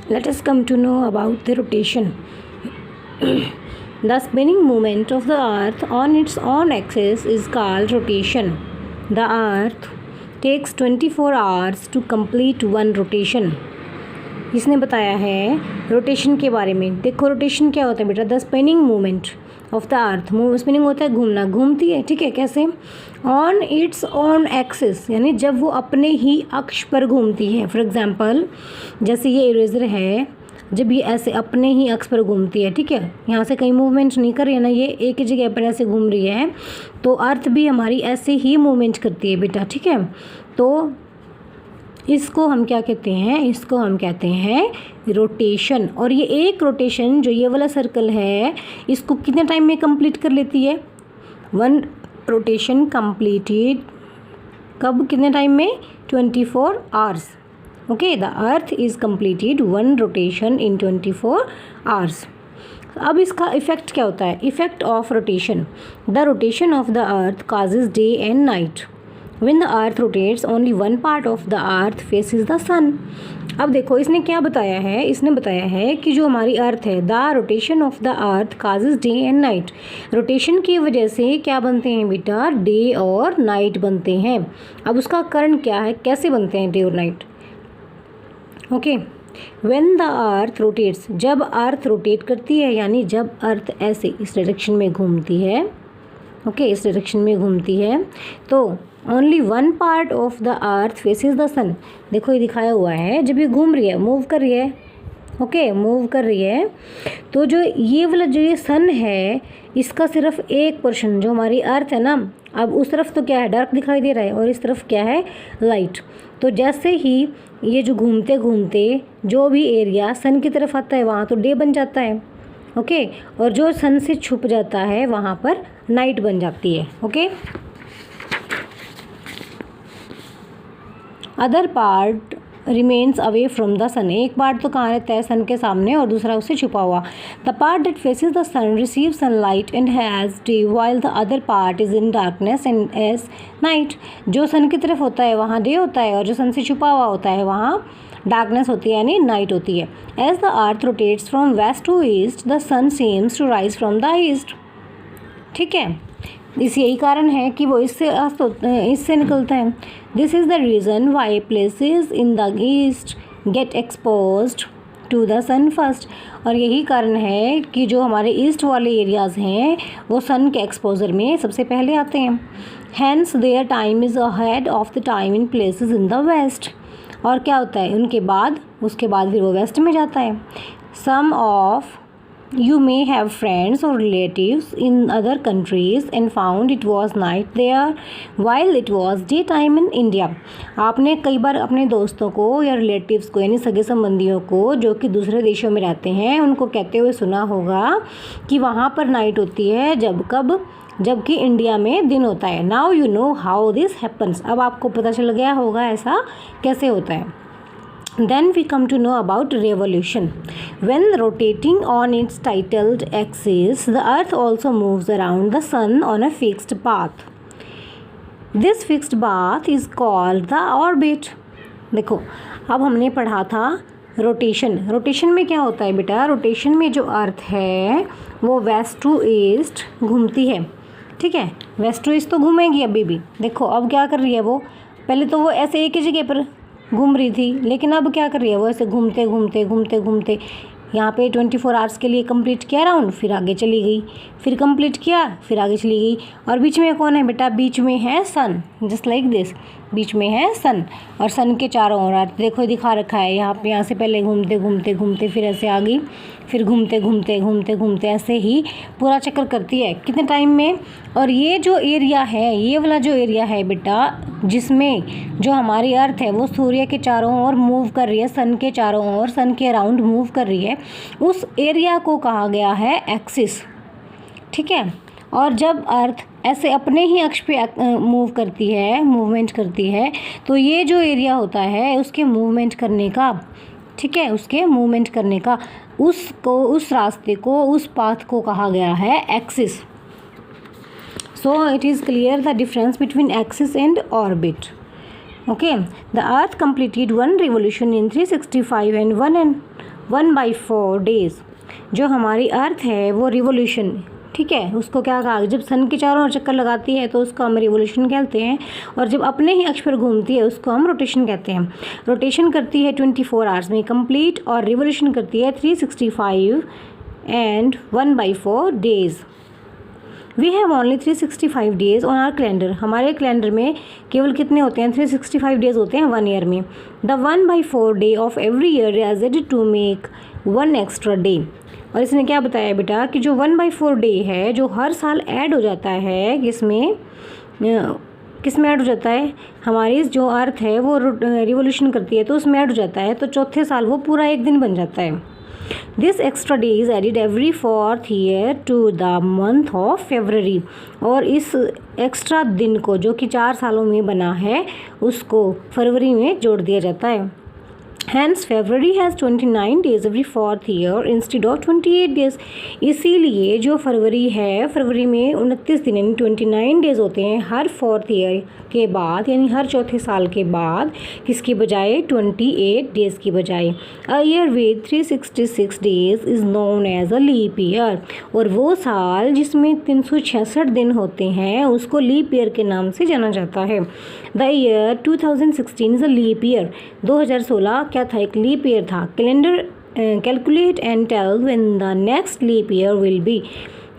let us come to know about the rotation. The spinning movement of the earth on its own axis is called rotation. The earth takes 24 hours to complete one rotation. इसने बताया है rotation के बारे में. देखो rotation क्या होता है बेटा, the spinning movement of the earth. Spinning होता है घूमना, घूमती है, ठीक है. कैसे? ऑन इट्स ऑन एक्सिस, यानी जब वो अपने ही अक्ष पर घूमती है. फॉर एग्जांपल जैसे ये इरेजर है, जब ये ऐसे अपने ही अक्ष पर घूमती है, ठीक है, यहाँ से कहीं मूवमेंट नहीं कर रही है ना, ये एक ही जगह पर ऐसे घूम रही है, तो अर्थ भी हमारी ऐसे ही मूवमेंट करती है बेटा, ठीक है. तो इसको हम क्या कहते हैं? इसको हम कहते हैं रोटेशन. और ये एक रोटेशन जो ये वाला सर्कल है, इसको कितने टाइम में कंप्लीट कर लेती है? वन रोटेशन कंप्लीटेड कब, कितने टाइम में? 24 hours. Okay, the earth is completed one rotation in 24 hours. अब इसका इफ़ेक्ट क्या होता है? Effect of rotation. The rotation of the earth causes day and night. When the earth rotates, only one part of the earth faces the sun. अब देखो इसने क्या बताया है? इसने बताया है कि जो हमारी अर्थ है, the rotation of the earth causes day and night. Rotation की वजह से क्या बनते हैं बेटा? डे और नाइट बनते हैं. अब उसका कारण क्या है? कैसे बनते हैं डे और night? Okay, When the earth rotates, जब अर्थ रोटेट करती है, यानी जब अर्थ ऐसे इस डायरेक्शन में घूमती है, ओके, इस डायरेक्शन में घूमती है, तो only one part of the earth faces the sun. देखो ये दिखाया हुआ है, जब ये घूम रही है, मूव कर रही है, ओके, मूव कर रही है, तो जो ये वाला जो ये सन है, इसका सिर्फ एक पोर्शन जो हमारी अर्थ है ना, अब उस तरफ तो क्या है? डार्क दिखाई दे रहा है, और इस तरफ क्या है? लाइट. तो जैसे ही ये जो घूमते घूमते जो भी एरिया सन की तरफ आता है, वहाँ तो डे बन जाता है, ओके, और जो सन से छुप जाता है वहाँ पर नाइट बन जाती है. Okay, other part remains away from the sun. एक पार्ट तो कहाँ रहता है? सन के सामने, और दूसरा उससे छुपा हुआ. The part that faces the sun receive sunlight and has day while the other part is in darkness and as night. जो सन की तरफ होता है वहाँ डे होता है, और जो सन से छुपा हुआ होता है वहाँ डार्कनेस होती है, यानी नाइट होती है. As the earth rotates from west to east, the sun seems to rise from the east. ठीक है, इस यही कारण है कि वो इससे निकलता है. This is the reason why places in the east get exposed to the sun first. और यही कारण है कि जो हमारे ईस्ट वाले एरियाज़ हैं वो सन के एक्सपोजर में सबसे पहले आते हैं. Hence their time is ahead of the time in places in the west. और क्या होता है उसके बाद फिर वो वेस्ट में जाता है. सम of You may have friends or relatives in other countries and found it was night there while it was daytime in India. आपने कई बार अपने दोस्तों को या रिलेटिव्स को, यानी सगे संबंधियों को जो कि दूसरे देशों में रहते हैं, उनको कहते हुए सुना होगा कि वहाँ पर नाइट होती है जबकि इंडिया में दिन होता है. Now you know how this happens. अब आपको पता चल गया होगा ऐसा कैसे होता है. Then we come to know about revolution. When rotating on its titled axis, the earth also moves around the sun on a fixed path. This fixed path is called the orbit. देखो, अब हमने पढ़ा था rotation में क्या होता है बेटा? रोटेशन में जो अर्थ है वो वेस्ट टू ईस्ट घूमती है, ठीक है, वेस्ट टू ईस्ट तो घूमेगी अभी भी. देखो अब क्या कर रही है वो, पहले तो वो ऐसे एक ही जगह पर घूम रही थी, लेकिन अब क्या कर रही है? वो ऐसे घूमते यहाँ पे 24 आवर्स के लिए कंप्लीट किया राउंड, फिर आगे चली गई, फिर कंप्लीट किया, फिर आगे चली गई. और बीच में कौन है बेटा? बीच में है सन. जस्ट लाइक दिस, बीच में है सन, और सन के चारों ओर देखो दिखा रखा है यहाँ से पहले घूमते फिर ऐसे आ गई, फिर घूमते ऐसे ही पूरा चक्कर करती है. कितने टाइम में? और ये जो एरिया है, ये वाला जो एरिया है बेटा, जिसमें जो हमारी अर्थ है वो सूर्य के चारों ओर मूव कर रही है, सन के चारों ओर, सन के अराउंड मूव कर रही है, उस एरिया को कहा गया है एक्सिस. ठीक है, और जब अर्थ ऐसे अपने ही अक्ष पे मूवमेंट करती है, तो ये जो एरिया होता है उसके मूवमेंट करने का, ठीक है, उसके मूवमेंट करने का, उस रास्ते को, उस पाथ को कहा गया है axis. So it is clear the difference between axis and orbit. Okay, the earth completed one revolution in 365 and 1/4 days. जो हमारी अर्थ है वो रिवोल्यूशन, ठीक है, उसको क्या कहा, जब सन के चारों ओर चक्कर लगाती है तो उसको हम रिवोल्यूशन कहते हैं, और जब अपने ही अक्ष पर घूमती है उसको हम रोटेशन कहते हैं। रोटेशन करती है 24 आवर्स में कंप्लीट, और रिवोल्यूशन करती है 365 and 1/4 days. We have only 365 days on our calendar. हमारे कैलेंडर में केवल कितने होते हैं, 365 डेज होते हैं 1 ईयर में। The 1/4 day of every year is added to make 1 extra day. और इसने क्या बताया बेटा कि जो 1/4 डे है जो हर साल ऐड हो जाता है, किसमें ऐड हो जाता है, हमारी जो अर्थ है वो रिवोल्यूशन करती है तो उसमें ऐड हो जाता है, तो चौथे साल वो पूरा एक दिन बन जाता है। This extra day is added every 4th year to the month of February. और इस एक्स्ट्रा दिन को जो कि 4 सालों में बना है उसको फरवरी में जोड़ दिया जाता है। Hence February has 29 days every 4th year instead of 28 days। इसीलिए जो फरवरी है, फरवरी में 29 दिन यानी 29 डेज़ होते हैं हर 4th ईयर के बाद, यानी हर चौथे साल के बाद, किसकी बजाय 28 डेज़ की बजाय। A year with 366 days is known as a leap year. और वो साल जिसमें 366 दिन होते हैं उसको लीप ईयर के नाम से जाना जाता है। The year 2016 is a leap year. 2016 क्या था, एक लीप ईयर था। Calendar calculate and tell when the next leap year will be.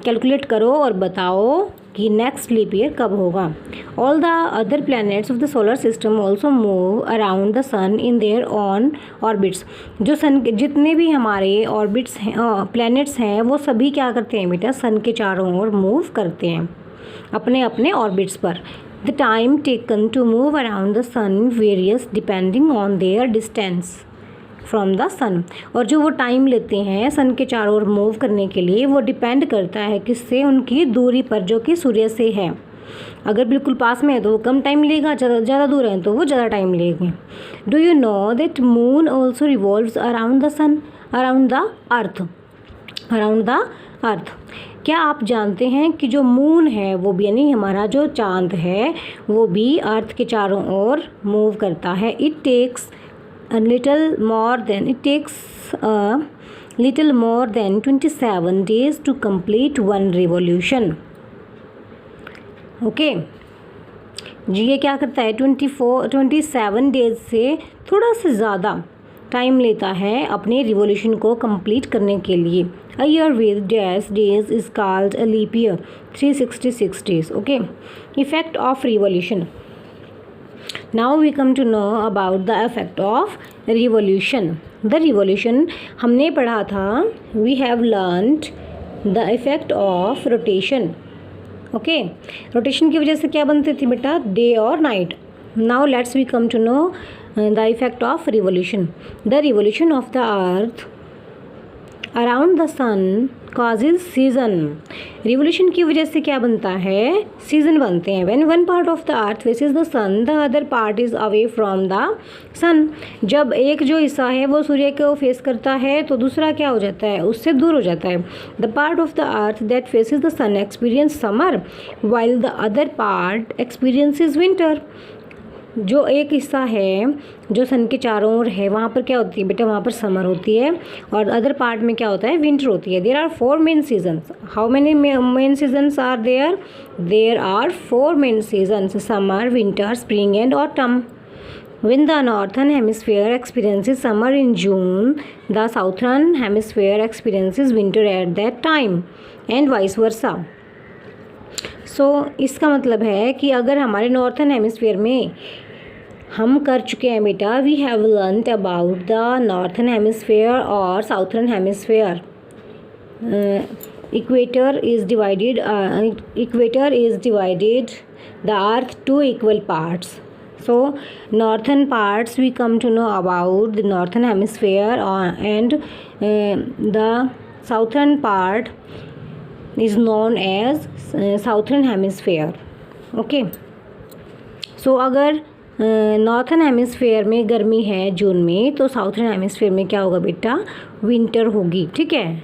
Calculate करो और बताओ कि नेक्स्ट लीप ईयर कब होगा। All the other planets of the solar system also move around the sun in their own orbits. जो sun के जितने भी हमारे ऑर्बिट्स हैं, प्लैनेट्स हैं, वो सभी क्या करते हैं बेटा, सन के चारों ओर मूव करते हैं अपने अपने ऑर्बिट्स पर। The time taken to move around the sun varies depending on their distance from the sun। और जो वो टाइम लेते हैं सन के चारों ओर मूव करने के लिए वो डिपेंड करता है किससे, उनकी दूरी पर जो कि सूर्य से है। अगर बिल्कुल पास में है तो वो कम टाइम लेगा, ज़्यादा दूर है तो वो ज़्यादा टाइम लेंगे। Do you know that moon also revolves around the sun, around the earth, around the earth. क्या आप जानते हैं कि जो मून है वो भी, यानी हमारा जो चांद है वो भी अर्थ के चारों ओर मूव करता है। It takes little more than 27 days to complete 1 revolution. Okay जी, ये क्या करता है, 27 डेज से थोड़ा सा ज़्यादा टाइम लेता है अपने रिवॉल्यूशन को कंप्लीट करने के लिए। A year with dash days is called a leap year, 366 days. Okay, effect of revolution. Now we come to know about the effect of revolution. The revolution हमने पढ़ा था, we have learned the effect of rotation. Okay, rotation की वजह से क्या बनते थे बेटा, डे और night. Now let's we come to know the effect of revolution. The revolution of the earth around the sun causes season. Revolution की वजह से क्या बनता है, सीजन बनते हैं। When one part of the earth faces the sun the other part is away from the sun. जब एक जो हिस्सा है वो सूर्य को फेस करता है तो दूसरा क्या हो जाता है, उससे दूर हो जाता है। The part of the earth that faces the sun experience summer while the other part experiences winter. जो एक हिस्सा है जो सन के चारों ओर है वहाँ पर क्या होती है बेटा, वहाँ पर समर होती है, और अदर पार्ट में क्या होता है, विंटर होती है। There are 4 main seasons. How many main seasons are there? There are 4 main seasons, summer, winter, spring and autumn. When the northern hemisphere experiences summer in June, the southern hemisphere experiences winter at that time and vice versa. इसका मतलब है कि अगर हमारे northern hemisphere में हम कर चुके हैं बेटा, we have learned about the northern hemisphere और southern hemisphere. Equator is divided the earth to equal parts. So northern parts we come to know about the northern hemisphere and the southern part is known as southern hemisphere. Okay, so अगर northern hemisphere में गर्मी है जून में तो southern hemisphere में क्या होगा बेटा, विंटर होगी। ठीक है,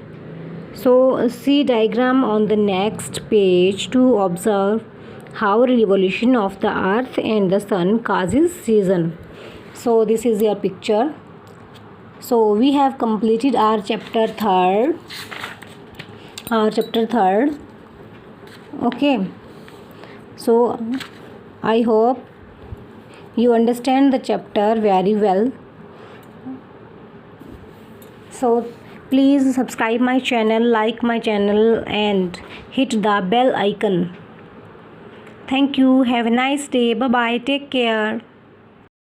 so see diagram on the next page to observe how revolution of the earth and the sun causes season. So this is your picture. So we have completed our chapter third. Okay, so I hope you understand the chapter very well. So please subscribe my channel, like my channel, and hit the bell icon. Thank you. Have a nice day. Bye bye. Take care.